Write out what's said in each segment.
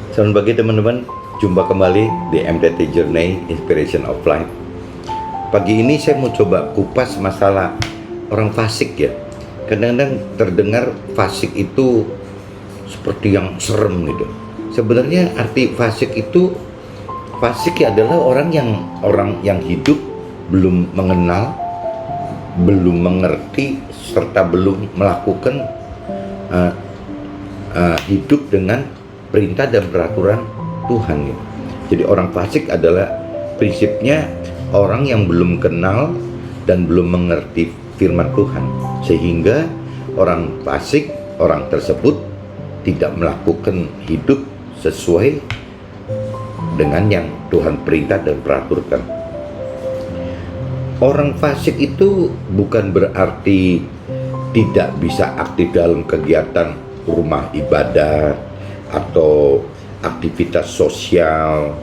Selamat pagi teman-teman, jumpa kembali di MTT Journey Inspiration of Life. Pagi ini saya mau coba kupas masalah orang fasik ya. Kadang-kadang terdengar fasik itu seperti yang serem gitu. Sebenarnya arti fasik itu, fasik ya adalah orang yang hidup belum mengenal, belum mengerti, serta belum melakukan hidup dengan perintah dan peraturan Tuhan gitu. Jadi orang fasik adalah prinsipnya orang yang belum kenal dan belum mengerti firman Tuhan, sehingga orang fasik, orang tersebut tidak melakukan hidup sesuai dengan yang Tuhan perintah dan peraturkan. Orang fasik itu bukan berarti tidak bisa aktif dalam kegiatan rumah ibadah atau aktivitas sosial.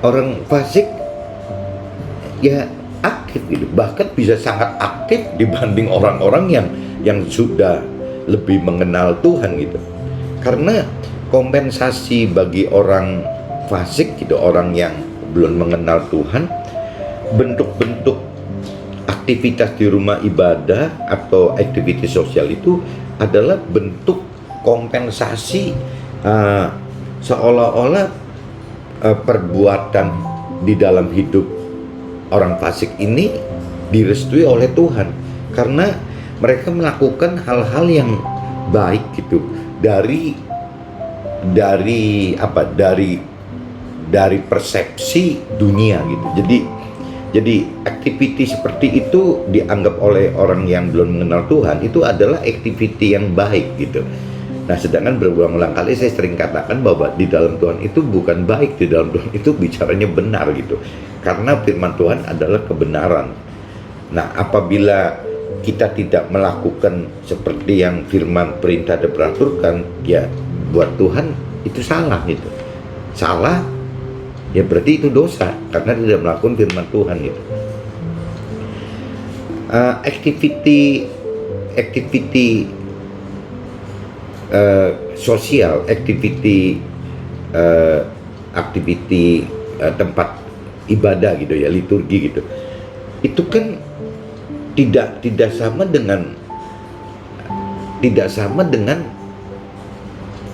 Orang fasik ya aktif gitu, bahkan bisa sangat aktif dibanding orang-orang yang sudah lebih mengenal Tuhan gitu. Karena kompensasi bagi orang fasik gitu, orang yang belum mengenal Tuhan, bentuk-bentuk aktivitas di rumah ibadah atau aktivitas sosial itu adalah bentuk kompensasi, seolah-olah perbuatan di dalam hidup orang fasik ini direstui oleh Tuhan, karena mereka melakukan hal-hal yang baik gitu dari persepsi dunia gitu. Jadi aktiviti seperti itu dianggap oleh orang yang belum mengenal Tuhan itu adalah aktiviti yang baik gitu. Nah, sedangkan berulang-ulang kali saya sering katakan bahwa di dalam Tuhan itu bukan baik, di dalam Tuhan itu bicaranya benar gitu. Karena firman Tuhan adalah kebenaran. Nah, apabila kita tidak melakukan seperti yang firman perintah dan peraturkan, ya buat Tuhan itu salah gitu. Salah ya berarti itu dosa karena tidak melakukan firman Tuhan gitu. Aktiviti sosial, aktiviti tempat ibadah gitu ya, liturgi gitu, itu kan tidak sama dengan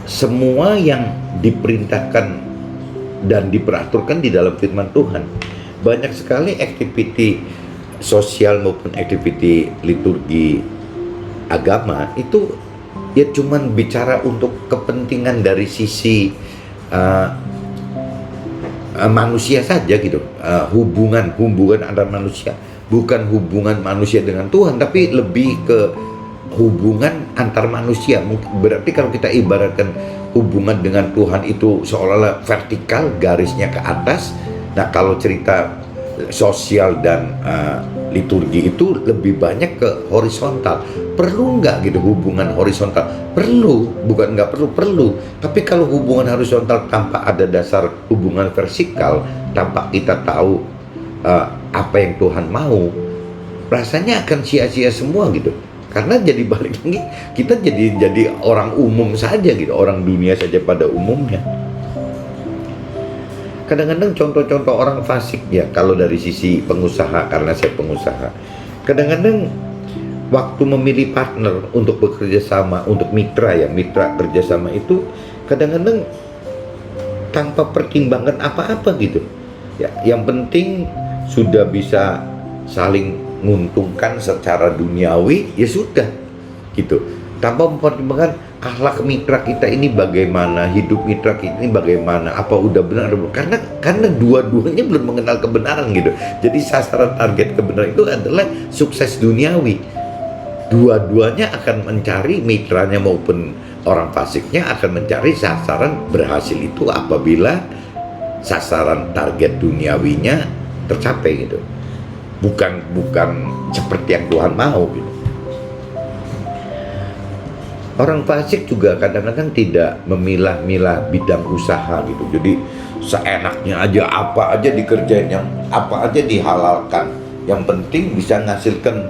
semua yang diperintahkan dan diperaturkan di dalam firman Tuhan. Banyak sekali aktiviti sosial maupun aktiviti liturgi agama itu ya cuman bicara untuk kepentingan dari sisi manusia saja gitu, hubungan antar manusia, bukan hubungan manusia dengan Tuhan, tapi lebih ke hubungan antar manusia. Berarti kalau kita ibaratkan hubungan dengan Tuhan itu seolah-olah vertikal, garisnya ke atas. Nah, kalau cerita sosial dan liturgi itu lebih banyak ke horizontal. Perlu nggak gitu hubungan horizontal? Perlu, bukan nggak perlu. Tapi kalau hubungan horizontal tanpa ada dasar hubungan vertikal, tanpa kita tahu apa yang Tuhan mau, rasanya akan sia-sia semua gitu. Karena jadi balik lagi kita jadi orang umum saja gitu, orang dunia saja pada umumnya. Kadang-kadang contoh-contoh orang fasik ya, kalau dari sisi pengusaha, karena saya pengusaha, kadang-kadang waktu memilih partner untuk bekerja sama, untuk mitra kerjasama itu kadang-kadang tanpa pertimbangan apa-apa gitu ya. Yang penting sudah bisa saling menguntungkan secara duniawi, ya sudah gitu, tanpa mempertimbangkan akhlak mitra kita ini bagaimana, hidup mitra kita ini bagaimana, apa udah benar, karena dua-duanya belum mengenal kebenaran gitu. Jadi sasaran target kebenaran itu adalah sukses duniawi. Dua-duanya akan mencari, mitranya maupun orang fasiknya akan mencari sasaran berhasil itu apabila sasaran target duniawinya tercapai gitu. Bukan seperti yang Tuhan mau gitu. Orang fasik juga kadang-kadang tidak memilah-milah bidang usaha gitu. Jadi seenaknya aja, apa aja dikerjain, yang apa aja dihalalkan. Yang penting bisa menghasilkan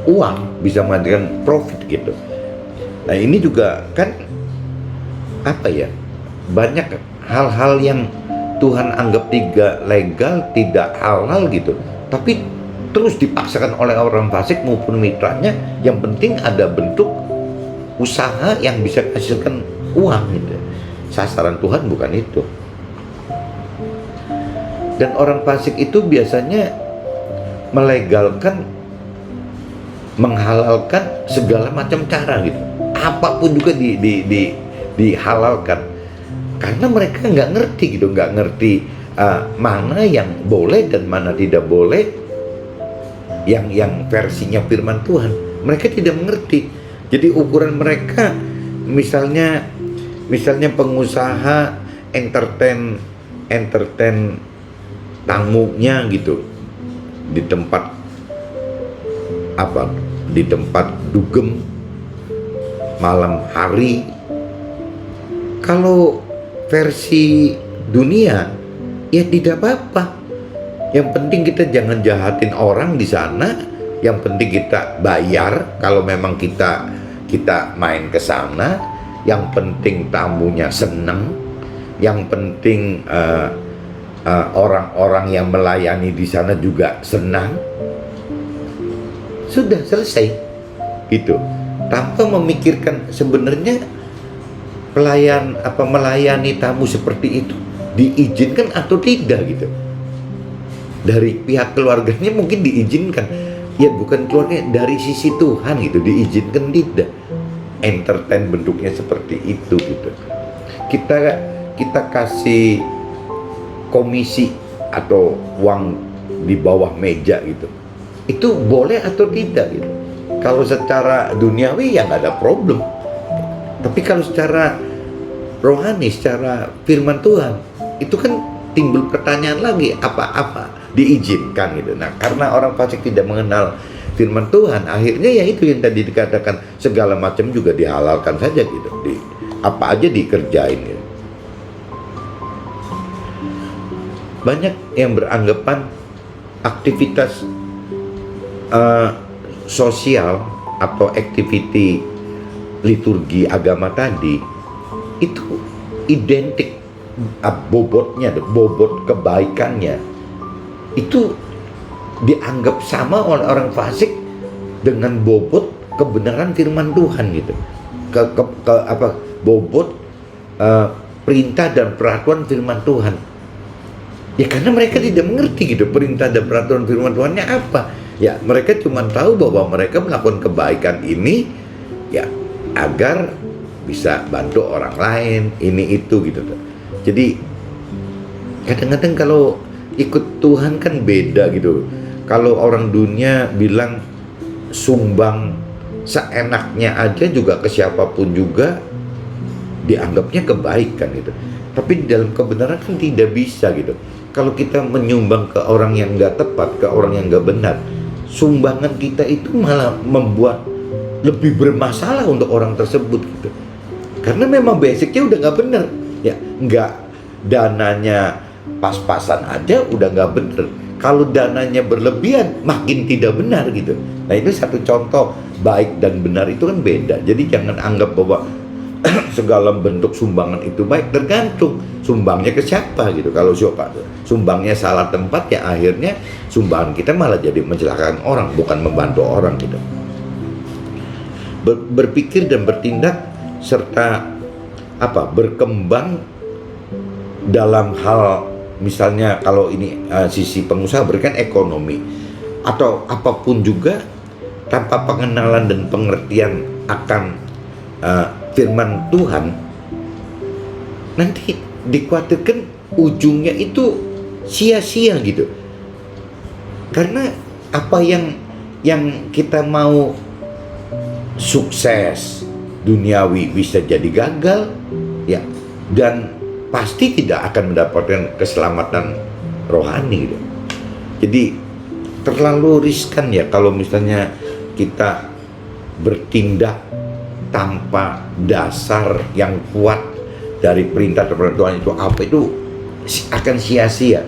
uang, bisa menghasilkan profit gitu. Nah, ini juga kan apa ya, banyak hal-hal yang Tuhan anggap tidak legal, tidak halal gitu, tapi terus dipaksakan oleh orang fasik maupun mitranya. Yang penting ada bentuk usaha yang bisa menghasilkan uang gitu. Sasaran Tuhan bukan itu. Dan orang fasik itu biasanya melegalkan, menghalalkan segala macam cara gitu. Apapun juga dihalalkan. Karena mereka nggak ngerti gitu, nggak ngerti mana yang boleh dan mana tidak boleh, yang versinya firman Tuhan. Mereka tidak mengerti. Jadi ukuran mereka, misalnya pengusaha entertain tamunya gitu di tempat dugem malam hari. Kalau versi dunia ya tidak apa-apa. Yang penting kita jangan jahatin orang di sana. Yang penting kita bayar kalau memang kita main ke sana. Yang penting tamunya seneng. Yang penting orang-orang yang melayani di sana juga senang. Sudah selesai gitu. Tanpa memikirkan sebenarnya melayani tamu seperti itu diizinkan atau tidak gitu. Dari pihak keluarganya mungkin diizinkan, ya bukan keluarga, dari sisi Tuhan gitu diizinkan tidak. Entertain bentuknya seperti itu gitu. Kita kasih komisi atau uang di bawah meja gitu, itu boleh atau tidak gitu. Kalau secara duniawi ya nggak ada problem. Tapi kalau secara rohani, secara firman Tuhan, itu kan timbul pertanyaan lagi, apa diizinkan gitu. Nah, karena orang fasik tidak mengenal firman Tuhan, akhirnya ya itu yang tadi dikatakan, segala macam juga dihalalkan saja gitu. Apa aja dikerjain gitu. Banyak yang beranggapan aktivitas sosial atau activity liturgi agama tadi itu identik, bobot kebaikannya itu dianggap sama oleh orang fasik dengan bobot kebenaran firman Tuhan gitu. Bobot perintah dan peraturan firman Tuhan. Ya karena mereka tidak mengerti gitu perintah dan peraturan firman Tuhannya apa. Ya mereka cuma tahu bahwa mereka melakukan kebaikan ini ya agar bisa bantu orang lain, ini itu gitu. Jadi kadang-kadang kalau ikut Tuhan kan beda gitu. Kalau orang dunia bilang sumbang seenaknya aja juga ke siapapun juga dianggapnya kebaikan gitu. Tapi dalam kebenaran kan tidak bisa gitu. Kalau kita menyumbang ke orang yang nggak tepat, ke orang yang nggak benar, sumbangan kita itu malah membuat lebih bermasalah untuk orang tersebut gitu. Karena memang basicnya udah nggak benar, ya nggak, dananya pas-pasan aja udah nggak benar. Kalau dananya berlebihan makin tidak benar gitu. Nah itu satu contoh, baik dan benar itu kan beda. Jadi jangan anggap bahwa segala bentuk sumbangan itu baik, tergantung sumbangnya ke siapa gitu. Kalau sumbangnya salah tempat ya akhirnya sumbangan kita malah jadi mencelakakan orang, bukan membantu orang gitu. Berpikir dan bertindak serta berkembang dalam hal, misalnya kalau ini sisi pengusaha berikan ekonomi atau apapun juga, tanpa pengenalan dan pengertian akan firman Tuhan, nanti dikhawatirkan ujungnya itu sia-sia gitu. Karena apa yang kita mau sukses duniawi bisa jadi gagal ya, dan pasti tidak akan mendapatkan keselamatan rohani gitu. Jadi terlalu riskan ya kalau misalnya kita bertindak tanpa dasar yang kuat dari perintah dan Tuhan itu apa, itu akan sia-sia.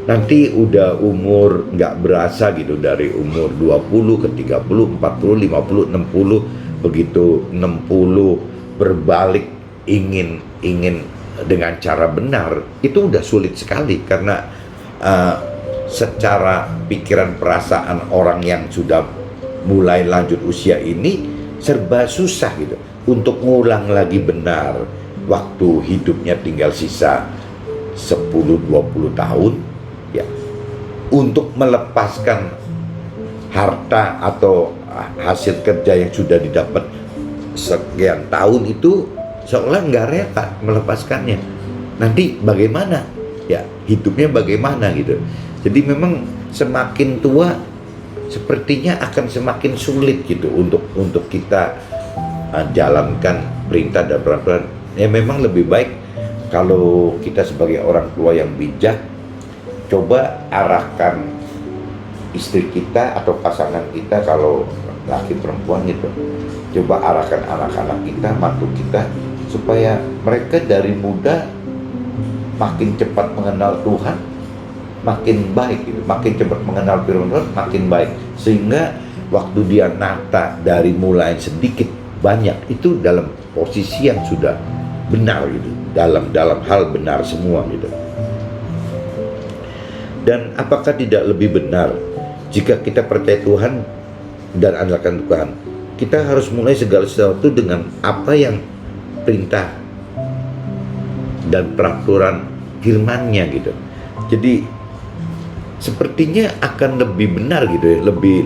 Nanti udah umur nggak berasa gitu, dari umur 20 ke 30, 40, 50, 60, begitu 60 berbalik ingin dengan cara benar itu udah sulit sekali, karena secara pikiran perasaan orang yang sudah mulai lanjut usia ini serba susah gitu untuk ngulang lagi benar waktu hidupnya tinggal sisa 10-20 tahun ya, untuk melepaskan harta atau hasil kerja yang sudah didapat sekian tahun itu seolah nggak rela melepaskannya. Nanti bagaimana ya hidupnya, bagaimana gitu. Jadi memang semakin tua sepertinya akan semakin sulit gitu untuk kita jalankan perintah dan peraturan. Ya memang lebih baik kalau kita sebagai orang tua yang bijak, coba arahkan istri kita atau pasangan kita, kalau laki perempuan gitu, coba arahkan anak-anak kita, mantu kita, supaya mereka dari muda makin cepat mengenal Tuhan, makin baik gitu, makin cepat mengenal firman Tuhan, makin baik, sehingga waktu dia nata dari mulai sedikit banyak itu dalam posisi yang sudah benar gitu, dalam hal benar semua gitu. Dan apakah tidak lebih benar jika kita percaya Tuhan dan andalkan Tuhan, kita harus mulai segala sesuatu dengan apa yang perintah dan peraturan firman-Nya gitu. Jadi sepertinya akan lebih benar gitu ya,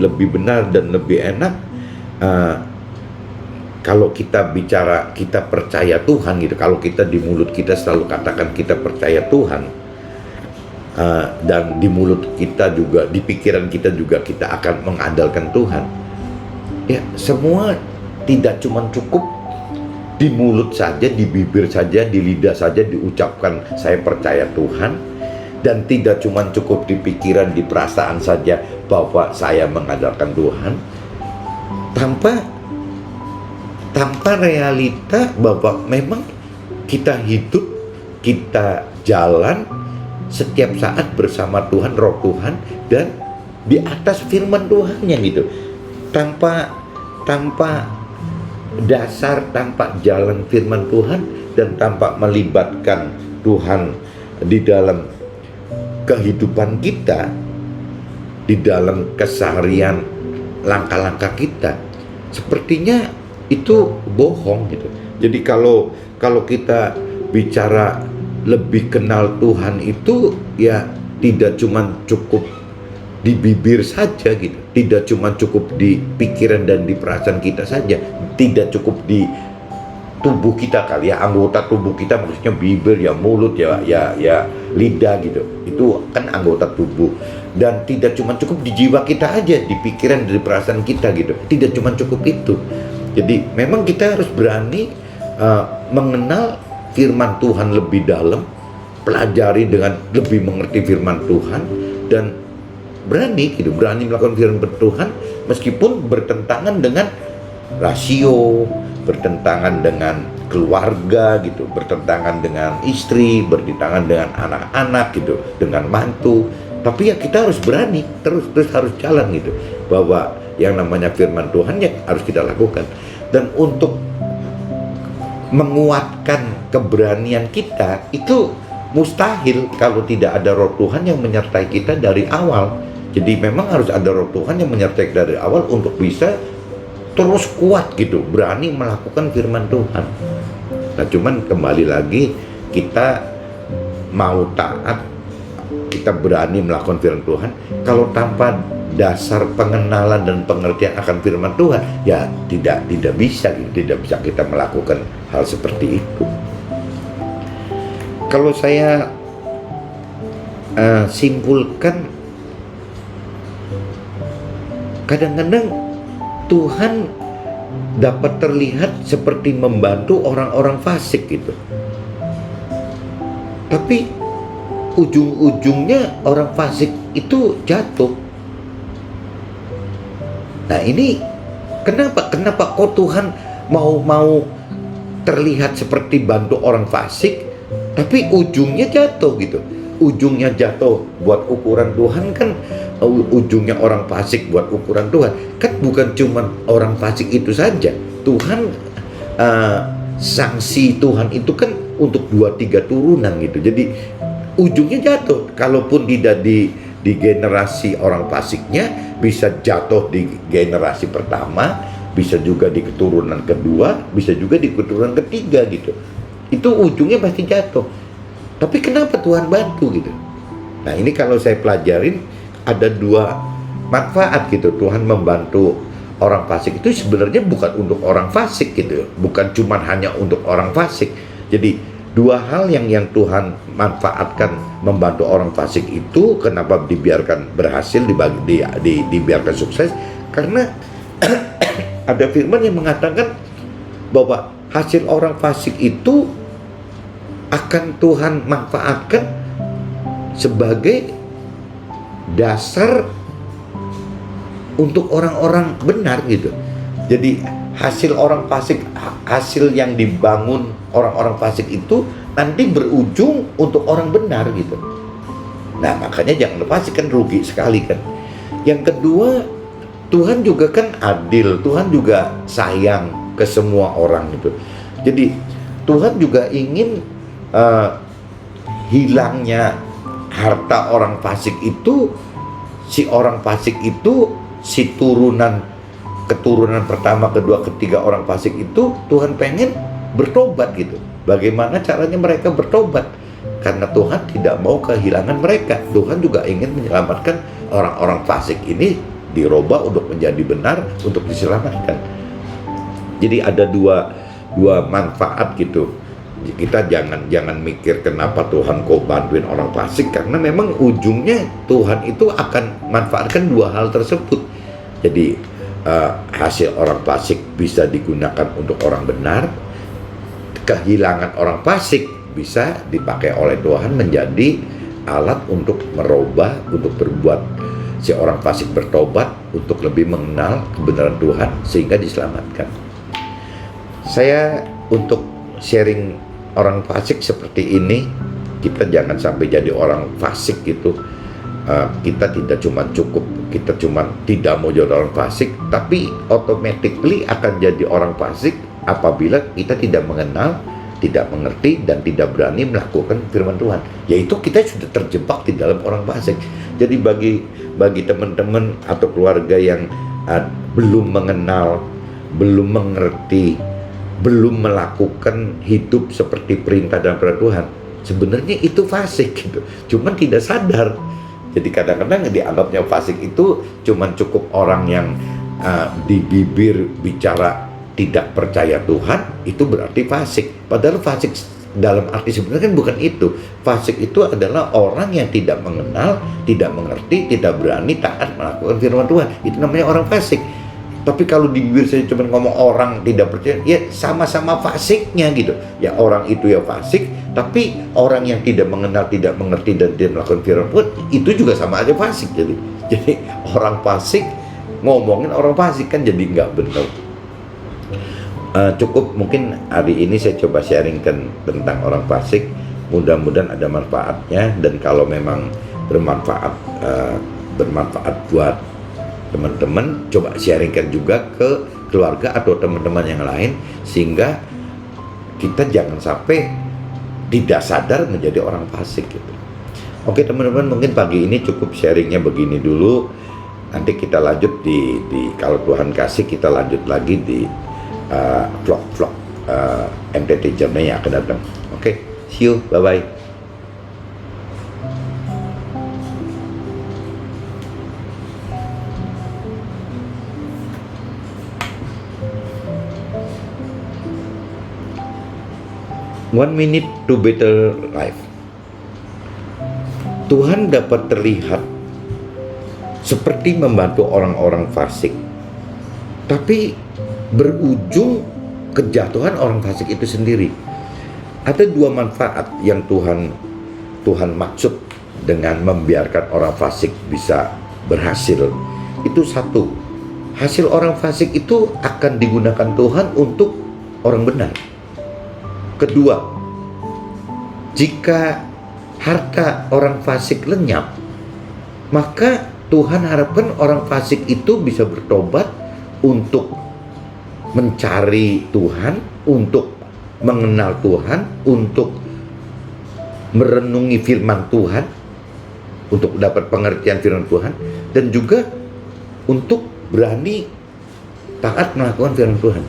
lebih benar dan lebih enak kalau kita bicara kita percaya Tuhan gitu. Kalau kita di mulut kita selalu katakan kita percaya Tuhan, dan di mulut kita juga, di pikiran kita juga kita akan mengandalkan Tuhan. Ya, semua tidak cuma cukup di mulut saja, di bibir saja, di lidah saja diucapkan saya percaya Tuhan, dan tidak cuma cukup di pikiran, di perasaan saja bahwa saya mengandalkan Tuhan, tanpa realita bahwa memang kita hidup, kita jalan setiap saat bersama Tuhan, Roh Tuhan, dan di atas firman Tuhan-Nya gitu. Tanpa dasar, tanpa jalan firman Tuhan, dan tanpa melibatkan Tuhan di dalam kehidupan kita, di dalam keseharian langkah-langkah kita, sepertinya itu bohong gitu. Jadi kalau kita bicara lebih kenal Tuhan itu ya tidak cuma cukup di bibir saja gitu, tidak cuma cukup di pikiran dan di perasaan kita saja, tidak cukup di tubuh kita kali ya, anggota tubuh kita, maksudnya bibir ya, mulut ya lidah gitu, itu kan anggota tubuh. Dan tidak cuma cukup di jiwa kita aja, di pikiran, di perasaan kita gitu, tidak cuma cukup itu. Jadi memang kita harus berani mengenal firman Tuhan lebih dalam, pelajari dengan lebih mengerti firman Tuhan, dan berani melakukan firman Tuhan meskipun bertentangan dengan rasio, bertentangan dengan keluarga gitu, bertentangan dengan istri, bertentangan dengan anak-anak gitu, dengan mantu. Tapi ya kita harus berani, terus harus jalan gitu, bahwa yang namanya firman Tuhan ya harus kita lakukan. Dan untuk menguatkan keberanian kita itu mustahil kalau tidak ada Roh Tuhan yang menyertai kita dari awal. Jadi memang harus ada Roh Tuhan yang menyertai dari awal untuk bisa terus kuat gitu, berani melakukan firman Tuhan. Nah cuman kembali lagi, kita mau taat, kita berani melakukan firman Tuhan, kalau tanpa dasar pengenalan dan pengertian akan firman Tuhan, ya tidak bisa kita melakukan hal seperti itu. Kalau saya simpulkan, kadang-kadang Tuhan dapat terlihat seperti membantu orang-orang fasik gitu, tapi ujung-ujungnya orang fasik itu jatuh. Nah ini kenapa kok Tuhan mau terlihat seperti bantu orang fasik, tapi ujungnya jatuh gitu. Ujungnya jatuh buat ukuran Tuhan kan, ujungnya orang fasik buat ukuran Tuhan kan, bukan cuma orang fasik itu saja. Tuhan sanksi Tuhan itu kan untuk 2-3 turunan gitu. Jadi ujungnya jatuh. Kalaupun tidak di generasi orang fasiknya, bisa jatuh di generasi pertama, bisa juga di keturunan kedua, bisa juga di keturunan ketiga gitu. Itu ujungnya pasti jatuh. Tapi kenapa Tuhan bantu gitu? Nah ini kalau saya pelajarin ada 2 manfaat gitu. Tuhan membantu orang fasik itu sebenarnya bukan untuk orang fasik gitu, bukan cuma hanya untuk orang fasik. Jadi 2 hal yang Tuhan manfaatkan membantu orang fasik itu, kenapa dibiarkan berhasil, dibiarkan sukses, karena ada firman yang mengatakan bahwa hasil orang fasik itu akan Tuhan manfaatkan sebagai dasar untuk orang-orang benar gitu. Jadi hasil orang fasik, hasil yang dibangun orang-orang fasik itu nanti berujung untuk orang benar gitu. Nah makanya jangan fasik, kan rugi sekali kan. Yang kedua, Tuhan juga kan adil, Tuhan juga sayang ke semua orang gitu. Jadi Tuhan juga ingin hilangnya harta orang fasik itu, si orang fasik itu, si keturunan pertama, kedua, ketiga orang fasik itu Tuhan pengen bertobat gitu. Bagaimana caranya mereka bertobat? Karena Tuhan tidak mau kehilangan mereka. Tuhan juga ingin menyelamatkan orang-orang fasik ini, dirubah untuk menjadi benar, untuk diselamatkan. Jadi ada dua manfaat gitu. Kita jangan mikir kenapa Tuhan kok bantuin orang fasik, karena memang ujungnya Tuhan itu akan manfaatkan 2 hal tersebut. Jadi hasil orang fasik bisa digunakan untuk orang benar, kehilangan orang fasik bisa dipakai oleh Tuhan menjadi alat untuk merubah, untuk berbuat si orang fasik bertobat, untuk lebih mengenal kebenaran Tuhan sehingga diselamatkan. Saya untuk sharing orang fasik seperti ini, kita jangan sampai jadi orang fasik gitu. Kita tidak cuma cukup, kita cuma tidak mau jadi orang fasik, tapi automatically akan jadi orang fasik apabila kita tidak mengenal, tidak mengerti, dan tidak berani melakukan firman Tuhan. Yaitu kita sudah terjebak di dalam orang fasik. Jadi bagi teman-teman atau keluarga yang belum mengenal, belum mengerti, belum melakukan hidup seperti perintah dan perintah Tuhan, sebenarnya itu fasik gitu, cuman tidak sadar. Jadi kadang-kadang dianggapnya fasik itu cuman cukup orang yang di bibir bicara tidak percaya Tuhan, itu berarti fasik. Padahal fasik dalam arti sebenarnya kan bukan itu. Fasik itu adalah orang yang tidak mengenal, tidak mengerti, tidak berani taat melakukan firman Tuhan. Itu namanya orang fasik. Tapi kalau di bibir saya cuma ngomong orang tidak percaya, ya sama-sama fasiknya gitu. Ya orang itu ya fasik, tapi orang yang tidak mengenal, tidak mengerti, dan tidak melakukan firman Tuhan, itu juga sama aja fasik. Jadi orang fasik ngomongin orang fasik kan jadi nggak benar. Cukup mungkin hari ini saya coba sharingkan tentang orang fasik. Mudah-mudahan ada manfaatnya, dan kalau memang bermanfaat buat teman-teman, coba sharingkan juga ke keluarga atau teman-teman yang lain, sehingga kita jangan sampai tidak sadar menjadi orang fasik gitu. Oke teman-teman, mungkin pagi ini cukup sharingnya begini dulu. Nanti kita lanjut di kalau Tuhan kasih, kita lanjut lagi di vlog-vlog MTT Journey yang akan datang. Oke, see you, bye-bye. One minute to better life. Tuhan dapat terlihat seperti membantu orang-orang fasik, tapi berujung kejatuhan orang fasik itu sendiri. Ada 2 manfaat yang Tuhan maksud dengan membiarkan orang fasik bisa berhasil. Itu 1, hasil orang fasik itu akan digunakan Tuhan untuk orang benar. Kedua, jika harta orang fasik lenyap, maka Tuhan harapkan orang fasik itu bisa bertobat untuk mencari Tuhan, untuk mengenal Tuhan, untuk merenungi firman Tuhan, untuk dapat pengertian firman Tuhan, dan juga untuk berani taat melakukan firman Tuhan.